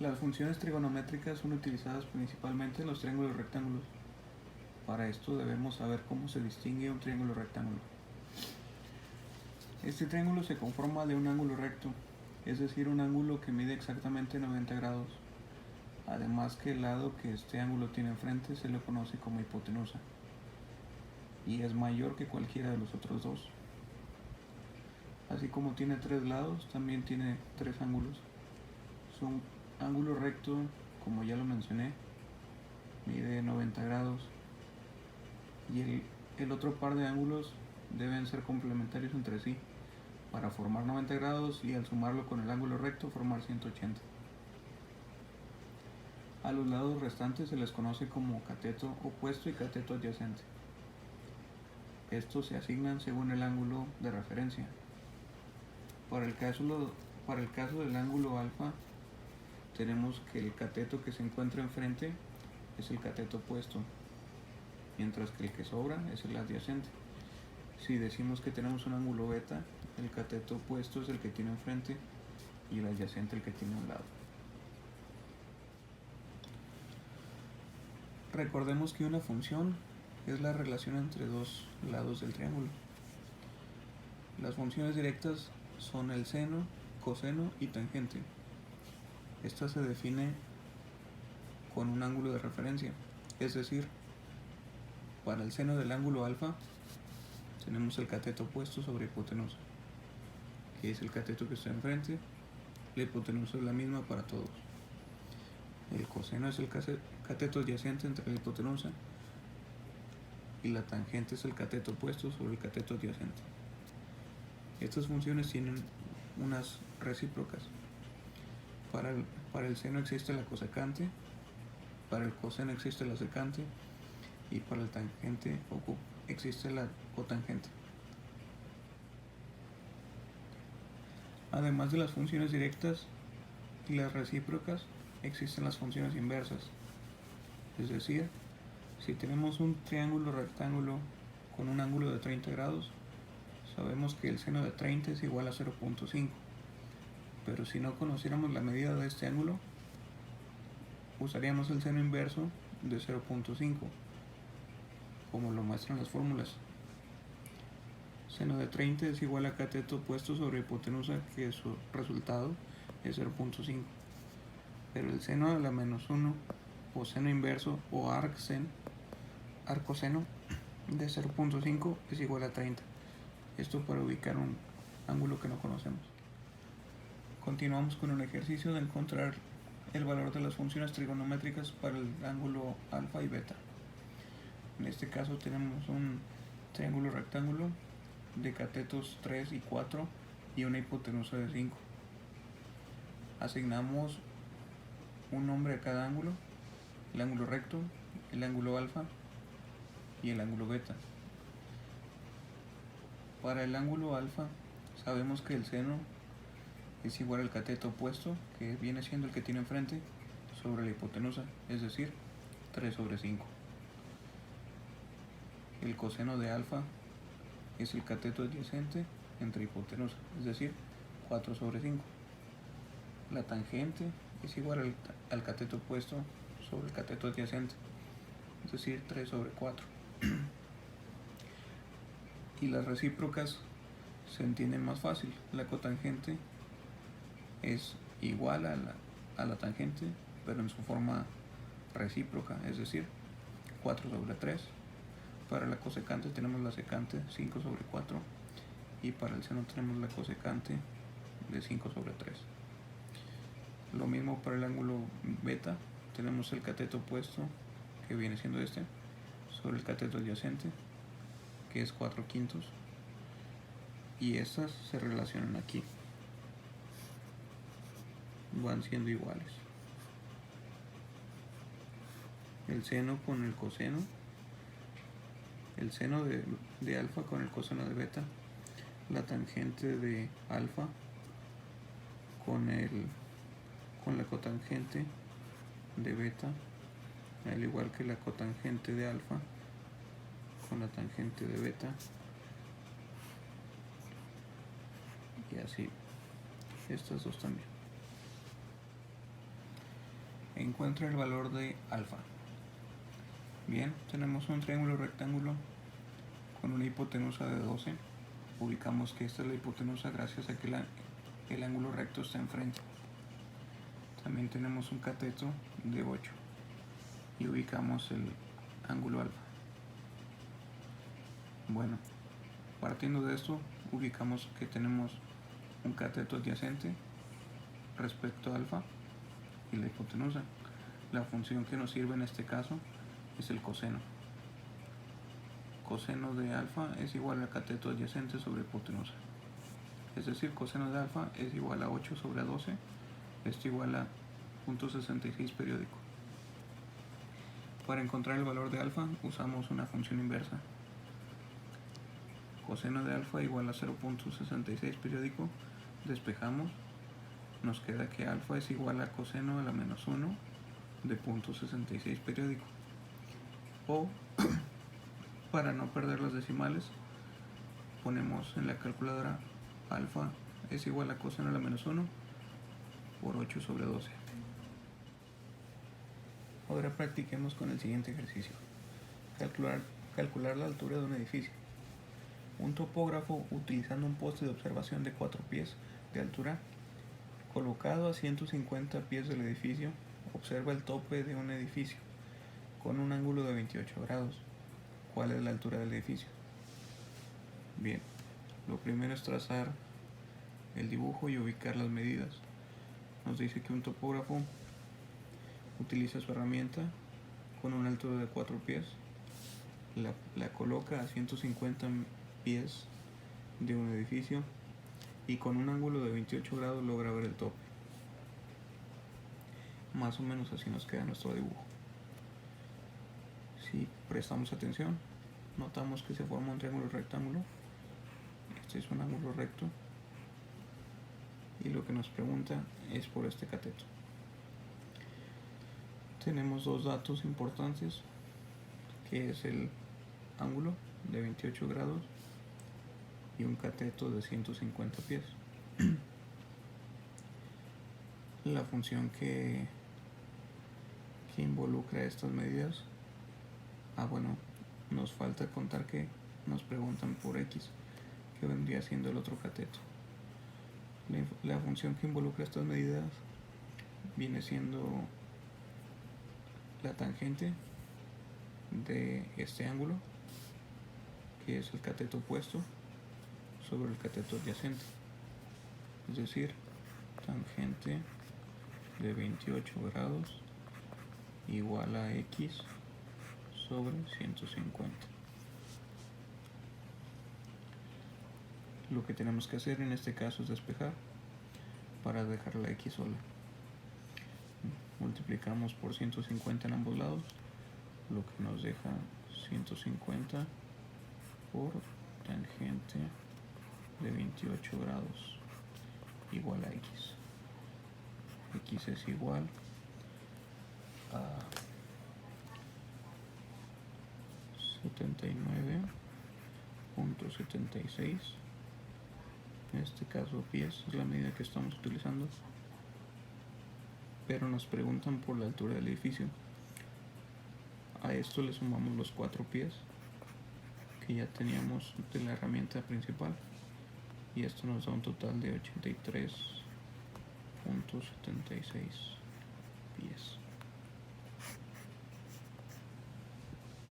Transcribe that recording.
Las funciones trigonométricas son utilizadas principalmente en los triángulos rectángulos. Para esto debemos saber cómo se distingue un triángulo rectángulo. Este triángulo se conforma de un ángulo recto, es decir, un ángulo que mide exactamente 90 grados. Además que el lado que este ángulo tiene enfrente se le conoce como hipotenusa y es mayor que cualquiera de los otros dos. Así como tiene tres lados, también tiene tres ángulos. Su ángulo recto, como ya lo mencioné, mide 90 grados y el otro par de ángulos deben ser complementarios entre sí para formar 90 grados y al sumarlo con el ángulo recto formar 180. A los lados restantes se les conoce como cateto opuesto y cateto adyacente. Estos se asignan según el ángulo de referencia. Para el caso del ángulo alfa, tenemos que el cateto que se encuentra enfrente es el cateto opuesto, mientras que el que sobra es el adyacente. Si decimos que tenemos un ángulo beta, el cateto opuesto es el que tiene enfrente y el adyacente el que tiene a un lado. Recordemos que una función es la relación entre dos lados del triángulo. Las funciones directas son el seno, coseno y tangente. Esta se define con un ángulo de referencia, es decir, para el seno del ángulo alfa tenemos el cateto opuesto sobre hipotenusa, que es el cateto que está enfrente. La hipotenusa es la misma para todos. El coseno es el cateto adyacente entre la hipotenusa y la tangente es el cateto opuesto sobre el cateto adyacente. Estas funciones tienen unas recíprocas. Para el seno existe la cosecante, para el coseno existe la secante y para el tangente existe la cotangente. Además de las funciones directas y las recíprocas, existen las funciones inversas. Es decir, si tenemos un triángulo rectángulo con un ángulo de 30 grados, sabemos que el seno de 30 es igual a 0.5. Pero si no conociéramos la medida de este ángulo, usaríamos el seno inverso de 0.5, como lo muestran las fórmulas. Seno de 30 es igual a cateto opuesto sobre hipotenusa, que su resultado es 0.5. Pero el seno a la menos 1, o seno inverso, o arcoseno de 0.5 es igual a 30. Esto para ubicar un ángulo que no conocemos. Continuamos con el ejercicio de encontrar el valor de las funciones trigonométricas para el ángulo alfa y beta. En este caso tenemos un triángulo rectángulo de catetos 3 y 4 y una hipotenusa de 5. Asignamos un nombre a cada ángulo: el ángulo recto, el ángulo alfa y el ángulo beta. Para el ángulo alfa sabemos que el seno es igual al cateto opuesto, que viene siendo el que tiene enfrente, sobre la hipotenusa, es decir, 3 sobre 5. El coseno de alfa es el cateto adyacente entre hipotenusa, es decir, 4 sobre 5. La tangente es igual al cateto opuesto sobre el cateto adyacente, es decir, 3 sobre 4. Y las recíprocas se entienden más fácil. La cotangente es igual a la tangente, pero en su forma recíproca, es decir, 4 sobre 3. Para la cosecante tenemos la secante 5 sobre 4 y para el seno tenemos la cosecante de 5 sobre 3. Lo mismo para el ángulo beta, tenemos el cateto opuesto, que viene siendo este, sobre el cateto adyacente, que es 4/5, y estas se relacionan aquí, van siendo iguales. El seno con el coseno, el seno de alfa con el coseno de beta, la tangente de alfa con la cotangente de beta, al igual que la cotangente de alfa con la tangente de beta, y así estas dos también. Encuentra el valor de alfa. Bien, tenemos un triángulo rectángulo con una hipotenusa de 12. Ubicamos que esta es la hipotenusa gracias a que el ángulo recto está enfrente. También tenemos un cateto de 8 y ubicamos el ángulo alfa. Bueno, partiendo de esto, ubicamos que tenemos un cateto adyacente respecto a alfa y la hipotenusa. La función que nos sirve en este caso es el coseno. Coseno de alfa es igual al cateto adyacente sobre hipotenusa. Es decir, coseno de alfa es igual a 8 sobre 12. Esto igual a 0.66 periódico. Para encontrar el valor de alfa usamos una función inversa. Coseno de alfa igual a 0.66 periódico. Despejamos. Nos queda que alfa es igual a coseno a la menos 1 de 0.66 periódico. O, para no perder las decimales, ponemos en la calculadora alfa es igual a coseno a la menos 1 por 8 sobre 12. Ahora practiquemos con el siguiente ejercicio. Calcular la altura de un edificio. Un topógrafo, utilizando un poste de observación de 4 pies de altura, colocado a 150 pies del edificio, observa el tope de un edificio con un ángulo de 28 grados. ¿Cuál es la altura del edificio? Bien, lo primero es trazar el dibujo y ubicar las medidas. Nos dice que un topógrafo utiliza su herramienta con una altura de 4 pies, la coloca a 150 pies de un edificio y con un ángulo de 28 grados logra ver el tope. Más o menos así nos queda nuestro dibujo. Si prestamos atención, notamos que se forma un triángulo rectángulo. Este es un ángulo recto y lo que nos pregunta es por este cateto. Tenemos dos datos importantes, que es el ángulo de 28 grados y un cateto de 150 pies. La función que involucra estas medidas, bueno, nos falta contar que nos preguntan por x, que vendría siendo el otro cateto. La función que involucra estas medidas viene siendo la tangente de este ángulo, que es el cateto opuesto, sobre el cateto adyacente. Es decir, tangente de 28 grados igual a x sobre 150. Lo que tenemos que hacer en este caso es despejar para dejar la x sola. Multiplicamos por 150 en ambos lados, lo que nos deja 150 por tangente de 28 grados igual a x. X es igual a 79.76. En este caso pies es la medida que estamos utilizando, pero nos preguntan por la altura del edificio. A esto le sumamos los 4 pies que ya teníamos de la herramienta principal y esto nos da un total de 83.76 pies.